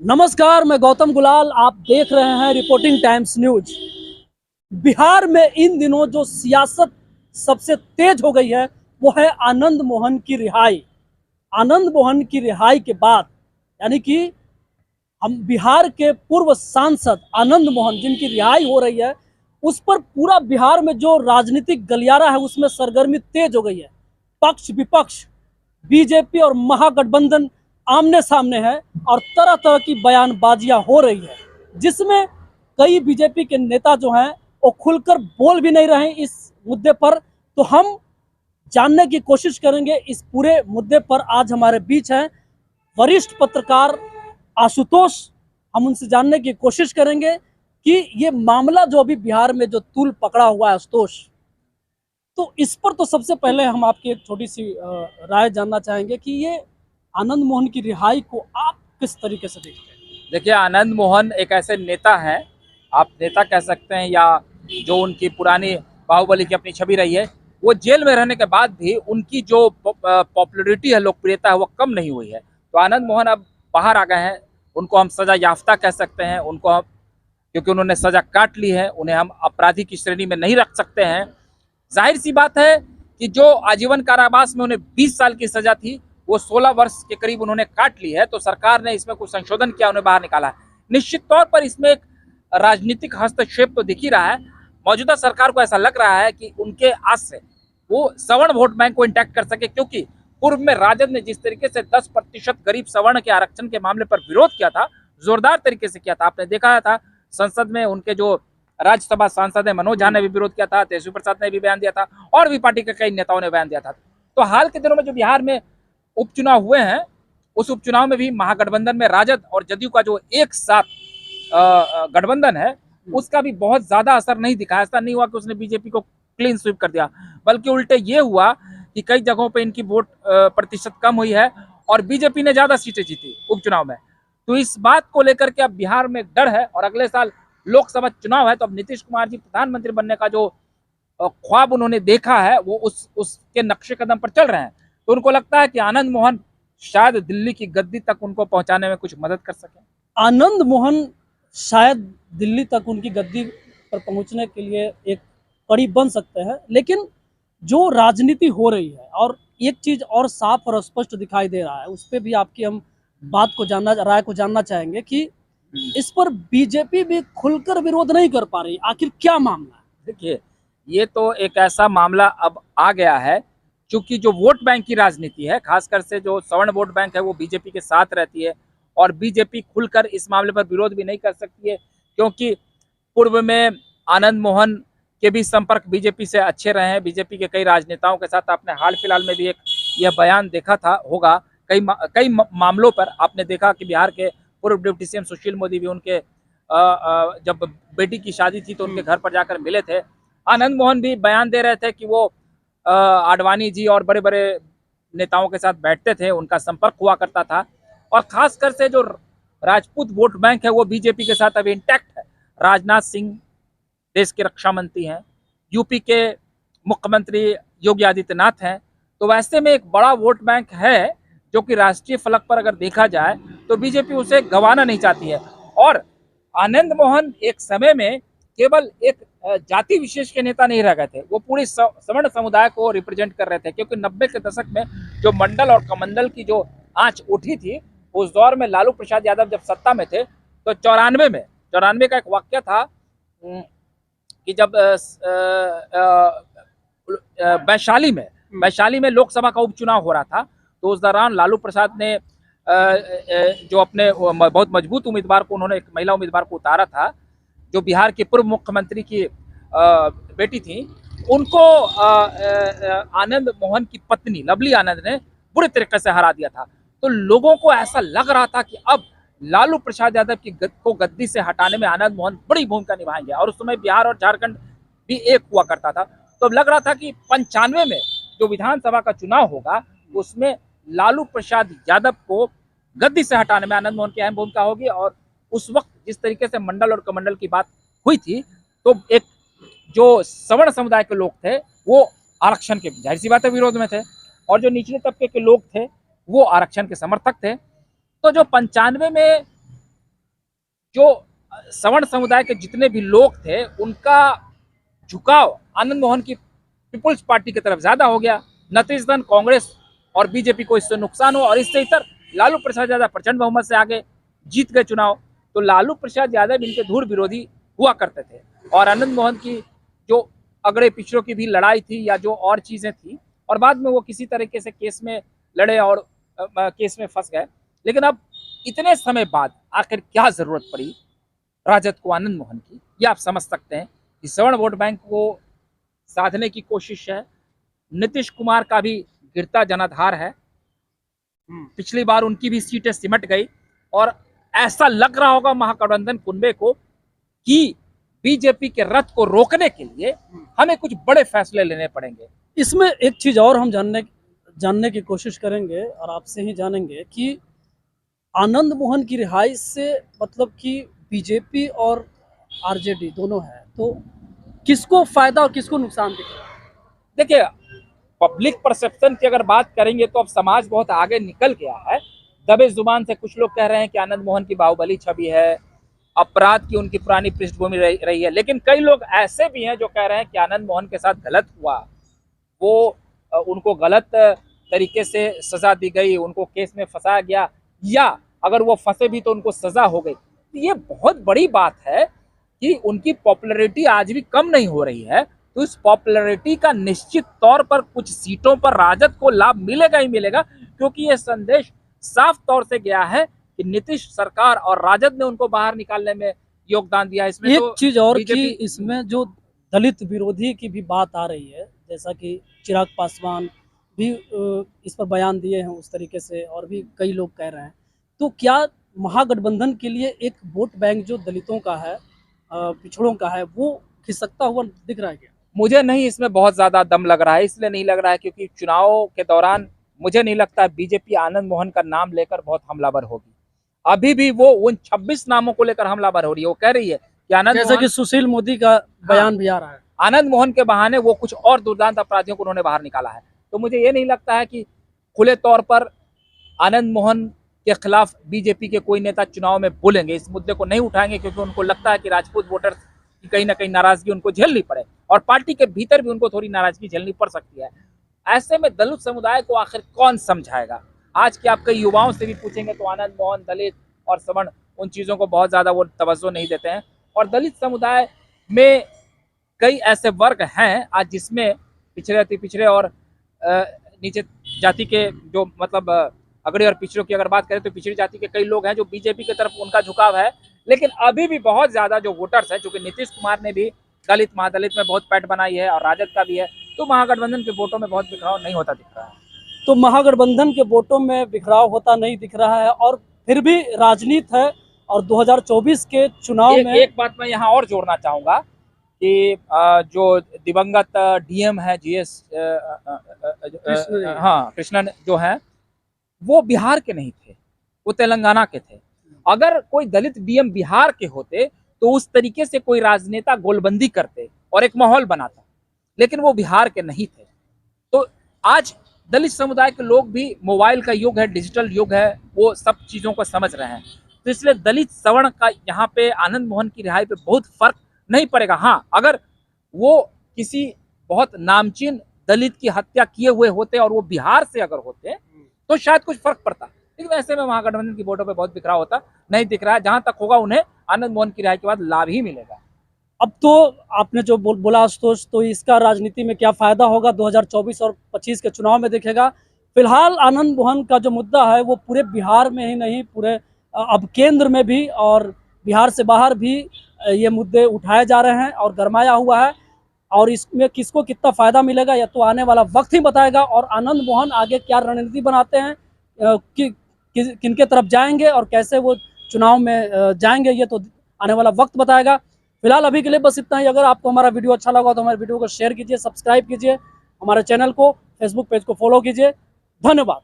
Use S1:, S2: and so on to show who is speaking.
S1: नमस्कार, मैं गौतम गुलाल। आप देख रहे हैं रिपोर्टिंग टाइम्स न्यूज। बिहार में इन दिनों जो सियासत सबसे तेज हो गई है वो है आनंद मोहन की रिहाई। आनंद मोहन की रिहाई के बाद यानी कि हम बिहार के पूर्व सांसद आनंद मोहन जिनकी रिहाई हो रही है, उस पर पूरा बिहार में जो राजनीतिक गलियारा है उसमें सरगर्मी तेज हो गई है। पक्ष विपक्ष, बीजेपी और महागठबंधन आमने सामने है और तरह तरह की बयानबाजियां हो रही है, जिसमें कई बीजेपी के नेता जो हैं वो खुलकर बोल भी नहीं रहे इस मुद्दे पर। तो हम जानने की कोशिश करेंगे इस पूरे मुद्दे पर। आज हमारे बीच हैं वरिष्ठ पत्रकार आशुतोष। हम उनसे जानने की कोशिश करेंगे कि ये मामला जो अभी बिहार में जो तूल पकड़ा हुआ है आशुतोष, तो इस पर तो सबसे पहले हम आपकी एक छोटी सी राय जानना चाहेंगे कि ये आनंद मोहन की रिहाई को आप किस तरीके से देखते हैं?
S2: देखिए, आनंद मोहन एक ऐसे नेता हैं, आप नेता कह सकते हैं, या जो उनकी पुरानी बाहुबली की अपनी छवि रही है, वो जेल में रहने के बाद भी उनकी जो पॉपुलैरिटी है, लोकप्रियता है, वो कम नहीं हुई है। तो आनंद मोहन अब बाहर आ गए हैं, उनको हम सजा याफ्ता कह सकते हैं। उनको हम, क्योंकि उन्होंने सजा काट ली है, उन्हें हम अपराधी की श्रेणी में नहीं रख सकते हैं। जाहिर सी बात है कि जो आजीवन कारावास में उन्हें 20 साल की सजा थी, वो 16 वर्ष के करीब उन्होंने काट ली है। तो सरकार ने इसमें कुछ संशोधन किया, उन्हें बाहर निकाला है। निश्चित तौर पर इसमें एक राजनीतिक हस्तक्षेप तो दिख ही रहा है। मौजूदा सरकार को ऐसा लग रहा है कि उनके आस से वो सवर्ण वोट बैंक को इंटैक्ट कर सके, क्योंकि पूर्व में राजद ने जिस तरीके से 10% गरीब सवर्ण के आरक्षण के मामले पर विरोध किया था, जोरदार तरीके से किया था। आपने देखा था संसद में उनके जो राज्यसभा सांसद है मनोज झा ने भी विरोध किया था, तेजस्वी प्रसाद ने भी बयान दिया था, और भी पार्टी के कई नेताओं ने बयान दिया था। तो हाल के दिनों में जो बिहार में उपचुनाव हुए हैं, उस उपचुनाव में भी महागठबंधन में राजद और जदयू का जो एक साथ गठबंधन है, उसका भी बहुत ज्यादा असर नहीं दिखा। ऐसा नहीं हुआ कि उसने बीजेपी को क्लीन स्वीप कर दिया, बल्कि उल्टे ये हुआ कि कई जगहों पे इनकी वोट प्रतिशत कम हुई है और बीजेपी ने ज्यादा सीटें जीती उपचुनाव में। तो इस बात को लेकर के अब बिहार में डर है, और अगले साल लोकसभा चुनाव है। तो अब नीतीश कुमार जी प्रधानमंत्री बनने का जो ख्वाब उन्होंने देखा है, वो उसके नक्शे कदम पर चल रहे हैं। तो उनको लगता है कि आनंद मोहन शायद दिल्ली की गद्दी तक उनको पहुंचाने में कुछ मदद कर सके।
S1: आनंद मोहन शायद दिल्ली तक उनकी गद्दी पर पहुंचने के लिए एक कड़ी बन सकते हैं, लेकिन जो राजनीति हो रही है, और एक चीज और साफ और स्पष्ट दिखाई दे रहा है, उस पर भी आपकी हम बात को जानना, राय को जानना चाहेंगे कि इस पर बीजेपी भी खुलकर विरोध नहीं कर पा रही। आखिर क्या मामला है?
S2: देखिए, ये तो एक ऐसा मामला अब आ गया है, क्योंकि जो वोट बैंक की राजनीति है, खासकर से जो सवर्ण वोट बैंक है, वो बीजेपी के साथ रहती है, और बीजेपी खुलकर इस मामले पर विरोध भी नहीं कर सकती है, क्योंकि पूर्व में आनंद मोहन के भी संपर्क बीजेपी से अच्छे रहे हैं। बीजेपी के कई राजनेताओं के साथ आपने हाल फिलहाल में भी एक यह बयान देखा था होगा। कई मामलों पर आपने देखा कि बिहार के पूर्व डिप्टी सीएम सुशील मोदी भी उनके जब बेटी की शादी थी तो उनके घर पर जाकर मिले थे। आनंद मोहन भी बयान दे रहे थे कि वो आडवाणी जी और बड़े बड़े नेताओं के साथ बैठते थे, उनका संपर्क हुआ करता था। और खासकर से जो राजपूत वोट बैंक है, वो बीजेपी के साथ अभी इंटैक्ट है। राजनाथ सिंह देश के रक्षा मंत्री हैं, यूपी के मुख्यमंत्री योगी आदित्यनाथ हैं। तो वैसे में एक बड़ा वोट बैंक है, जो कि राष्ट्रीय फलक पर अगर देखा जाए तो बीजेपी उसे गंवाना नहीं चाहती है। और आनंद मोहन एक समय में केवल एक जाति विशेष के नेता नहीं रह गए थे, वो पूरे सवर्ण समुदाय को रिप्रेजेंट कर रहे थे। क्योंकि 90 के दशक में जो मंडल और कमंडल की जो आंच उठी थी, उस दौर में लालू प्रसाद यादव जब सत्ता में थे, तो 94 का एक वाक्य था कि जब वैशाली में लोकसभा का उपचुनाव हो रहा था, तो उस दौरान लालू प्रसाद ने जो अपने बहुत मजबूत उम्मीदवार को, उन्होंने एक महिला उम्मीदवार को उतारा था, जो बिहार के पूर्व मुख्यमंत्री की बेटी थी। उनको आनंद मोहन की पत्नी लवली आनंद ने बुरे तरीके से हरा दिया था। तो लोगों को ऐसा लग रहा था कि अब लालू प्रसाद यादव की को गद्दी से हटाने में आनंद मोहन बड़ी भूमिका निभाएंगे। और उस समय बिहार और झारखंड भी एक हुआ करता था। तो अब लग रहा था कि 95 में जो विधानसभा का चुनाव होगा, उसमें लालू प्रसाद यादव को गद्दी से हटाने में आनंद मोहन की अहम भूमिका होगी। और उस वक्त जिस तरीके से मंडल और कमंडल की बात हुई थी, तो एक जो सवर्ण समुदाय के लोग थे, वो आरक्षण के जाहिर सी बात है विरोध में थे, और जो निचले तबके के लोग थे, वो आरक्षण के समर्थक थे। तो जो 95 में जो सवर्ण समुदाय के जितने भी लोग थे उनका झुकाव आनंद मोहन की पीपुल्स पार्टी की तरफ ज्यादा हो गया। नतीजतन कांग्रेस और बीजेपी को इससे नुकसान हुआ और इससे इतर लालू प्रसाद यादव प्रचंड बहुमत से आगे जीत गए चुनाव। तो लालू प्रसाद यादव इनके धूर विरोधी हुआ करते थे और आनंद मोहन की जो अगड़े पिछड़ों की भी लड़ाई थी या जो और चीजें थी, और बाद में वो किसी तरीके से केस में लड़े और केस में फंस गए। लेकिन अब इतने समय बाद आखिर क्या जरूरत पड़ी राजद को आनंद मोहन की, ये आप समझ सकते हैं कि सवर्ण वोट बैंक को साधने की कोशिश है। नीतीश कुमार का भी गिरता जनाधार है। पिछली बार उनकी भी सीटें सिमट गई और ऐसा लग रहा होगा महागठबंधन कुनबे को कि बीजेपी के रथ को रोकने के लिए हमें कुछ बड़े फैसले लेने पड़ेंगे।
S1: इसमें एक चीज और हम जानने की कोशिश करेंगे और आपसे ही जानेंगे कि आनंद मोहन की रिहाई से मतलब कि बीजेपी और आरजेडी दोनों है, तो किसको फायदा और किसको नुकसान दिख रहा है?
S2: देखिए, पब्लिक परसेप्शन की अगर बात करेंगे तो अब समाज बहुत आगे निकल गया है। दबे जुबान से कुछ लोग कह रहे हैं कि आनंद मोहन की बाहुबली छवि है, अपराध की उनकी पुरानी पृष्ठभूमि रही है। लेकिन कई लोग ऐसे भी हैं जो कह रहे हैं कि आनंद मोहन के साथ गलत हुआ, वो उनको गलत तरीके से सजा दी गई, उनको केस में फंसाया गया, या अगर वो फंसे भी तो उनको सजा हो गई। तो ये बहुत बड़ी बात है कि उनकी पॉपुलैरिटी आज भी कम नहीं हो रही है। तो इस पॉपुलैरिटी का निश्चित तौर पर कुछ सीटों पर राजद को लाभ मिलेगा ही मिलेगा, क्योंकि ये संदेश साफ तौर से गया है कि नीतीश सरकार और राजद ने उनको बाहर निकालने में योगदान दिया। इसमें
S1: एक
S2: तो
S1: चीज और कि
S2: बीजेपी
S1: इसमें जो दलित विरोधी की भी बात आ रही है, जैसा कि चिराग पासवान भी इस पर बयान दिए हैं उस तरीके से, और भी कई लोग कह रहे हैं। तो क्या महागठबंधन के लिए एक वोट बैंक जो दलितों का है, पिछड़ों का है, वो खिसकता हुआ दिख रहा है क्या?
S2: मुझे नहीं इसमें बहुत ज्यादा दम लग रहा है। इसलिए नहीं लग रहा है क्योंकि चुनाव के दौरान मुझे नहीं लगता बीजेपी आनंद मोहन का नाम लेकर बहुत हमलावर होगी। अभी भी वो उन 26 नामों को लेकर हमलावर हो रही है। वो कह रही है कि आनंद
S1: जैसे
S2: मोहन,
S1: कि सुशील मोदी का बयान भी आ रहा है।
S2: आनंद मोहन के बहाने वो कुछ और दुर्दांत अपराधियों को उन्होंने बाहर निकाला है। तो मुझे ये नहीं लगता है कि खुले तौर पर आनंद मोहन के खिलाफ बीजेपी के कोई नेता चुनाव में बोलेंगे, इस मुद्दे को नहीं उठाएंगे, क्योंकि उनको लगता है कि राजपूत वोटर्स की कहीं ना कहीं नाराजगी उनको झेलनी पड़े और पार्टी के भीतर भी उनको थोड़ी नाराजगी झेलनी पड़ सकती है। ऐसे में दलित समुदाय को आखिर कौन समझाएगा? आज के आप कई युवाओं से भी पूछेंगे तो आनंद मोहन, दलित और सवर्ण उन चीजों को बहुत ज्यादा वो तवज्जो नहीं देते हैं। और दलित समुदाय में कई ऐसे वर्ग हैं आज जिसमें पिछड़े अति पिछड़े और नीचे जाति के जो मतलब अगड़े और पिछड़ों की अगर बात करें तो पिछड़ी जाति के कई लोग हैं जो बीजेपी की तरफ उनका झुकाव है। लेकिन अभी भी बहुत ज्यादा जो वोटर्स हैं, चूंकि नीतीश कुमार ने भी दलित महादलित में बहुत पैठ बनाई है और राजद का भी है, तो महागठबंधन के वोटों में बहुत बिखराव नहीं होता दिख रहा है।
S1: तो महागठबंधन के वोटों में बिखराव होता नहीं दिख रहा है, और फिर भी राजनीति है। और 2024 के चुनाव में
S2: एक बात मैं यहाँ और जोड़ना चाहूंगा कि जो दिवंगत डीएम है जीएस हाँ कृष्णन जो है, वो बिहार के नहीं थे, वो तेलंगाना के थे। अगर कोई दलित डीएम बिहार के होते तो उस तरीके से कोई राजनेता गोलबंदी करते और एक माहौल बनाता, लेकिन वो बिहार के नहीं थे। तो आज दलित समुदाय के लोग भी, मोबाइल का युग है, डिजिटल युग है, वो सब चीजों को समझ रहे हैं। तो इसलिए दलित सवर्ण का यहाँ पे आनंद मोहन की रिहाई पे बहुत फर्क नहीं पड़ेगा। हाँ, अगर वो किसी बहुत नामचीन दलित की हत्या किए हुए होते और वो बिहार से अगर होते तो शायद कुछ फर्क पड़ता, लेकिन ऐसे में महागठबंधन की वोटों पे बहुत बिखराव होता नहीं दिख रहा है। जहां तक होगा उन्हें आनंद मोहन की रिहाई के बाद लाभ ही मिलेगा।
S1: अब तो आपने जो बोला आशुतोष, तो इसका राजनीति में क्या फायदा होगा 2024 और 25 के चुनाव में देखेगा। फिलहाल आनंद मोहन का जो मुद्दा है वो पूरे बिहार में ही नहीं, पूरे अब केंद्र में भी और बिहार से बाहर भी ये मुद्दे उठाए जा रहे हैं और गरमाया हुआ है। और इसमें किसको कितना फायदा मिलेगा या तो आने वाला वक्त ही बताएगा, और आनंद मोहन आगे क्या रणनीति बनाते हैं, किनके तरफ जाएंगे और कैसे वो चुनाव में जाएंगे, ये तो आने वाला वक्त बताएगा। फिलहाल अभी के लिए बस इतना ही। अगर आपको हमारा वीडियो अच्छा लगा तो हमारे वीडियो को शेयर कीजिए, सब्सक्राइब कीजिए, हमारे चैनल को, फेसबुक पेज को फॉलो कीजिए। धन्यवाद।